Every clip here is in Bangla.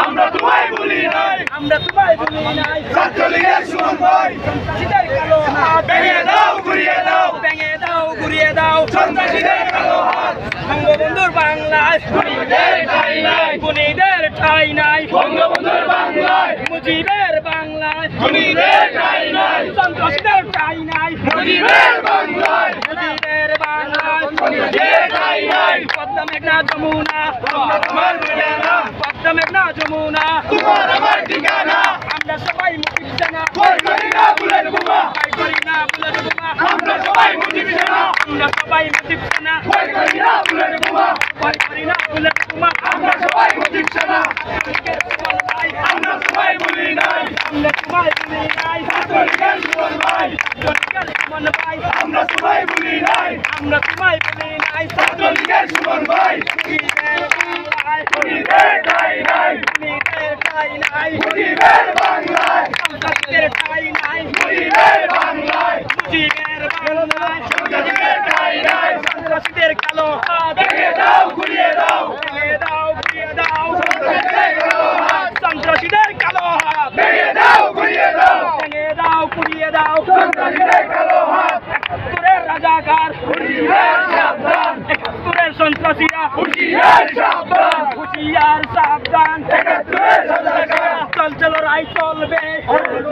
আমরা তোমায় ভুলি নাই, আমরা তোমায় ভুলি নাই। ছাত্রলীগের সুমন ভাই, সন্ত্রাসীদের কালো হাত ভেঙে দাও ঘুরিয়ে দাও, ভেঙে দাও, ঘুরিয়ে দাও। সন্ত্রাসীদের কালো হাত, বঙ্গবন্ধুর বাংলায় খুনিদের ঠাঁই নাই, খুনিদের ঠাঁই নাই। বঙ্গবন্ধুর বাংলায় মুজিবের বাংলায় খুনিদের ঠাঁই নাই, সন্ত্রাসীদের ঠাঁই নাই। মুজিবের বাংলায় মুজিবের বাংলায় খুনিদের ঠাঁই নাই। পদ্মা মেঘনা যমুনা, আমরা তোমার ঠিকানা, পদ্মা মেঘনা যমুনা, তোমার আমার ঠিকানা, আমরা সবাই মুজিব সেনা, ভয় করি না বুলেট বোমা, ভয় করি না বুলেট বোমা। আমরা সবাই মুজিব সেনা, আমরা সবাই মুজিব সেনা, ভয় করি না বুলেট বোমা, ভয় করি না বুলেট বোমা। আমরা সবাই মুজিব সেনা, ছাত্রলীগের সুমন ভাই, আমরা সবাই ভুলি নাই, আমরা তোমায় ভুলি নাই। ছাত্রলীগের সুমন ভাই, ছাত্রলীগের সুমন ভাই, আমরা সবাই ভুলি নাই, আমরা তোমায় ভুলি নাই। ছাত্রলীগের সুমন ভাই, মুজিবের বাংলায় খুনিদের ঠাঁই নাই, খুনিদের ঠাঁই নাই। মুজিবের বাংলায়, সন্ত্রাসীদের ঠাঁই নাই। মুজিবের বাংলায়, মুজিবের বাংলায় সন্ত্রাসীদের ঠাঁই নাই, সন্ত্রাসীদের কালো হাত ভেঙে দাও ঘুরিয়ে দাও, ভেঙে দাও, ঘুরিয়ে দাও। সন্ত্রাসীদের কালো হাত, সন্ত্রাসীদের কালো হাত ভেঙে দাও ঘুরিয়ে দাও, ভেঙে দাও, ঘুরিয়ে দাও। সন্ত্রাসীদের কালো হাত, একাত্তরের রাজাকার, হুঁশিয়ার সাবধান, একাত্তরের সন্ত্রাসীরা, হুঁশিয়ার সাবধান, হুঁশিয়ার সাবধান। একাত্তরের রাজাকার, চলছে লড়াই চলবে,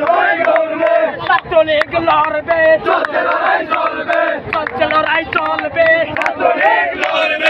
লড়াই চলবে, ছাত্রলীগ লড়বে, চলছে লড়াই চলবে, চলছে লড়াই চলবে। ছাত্রলীগ লড়বে।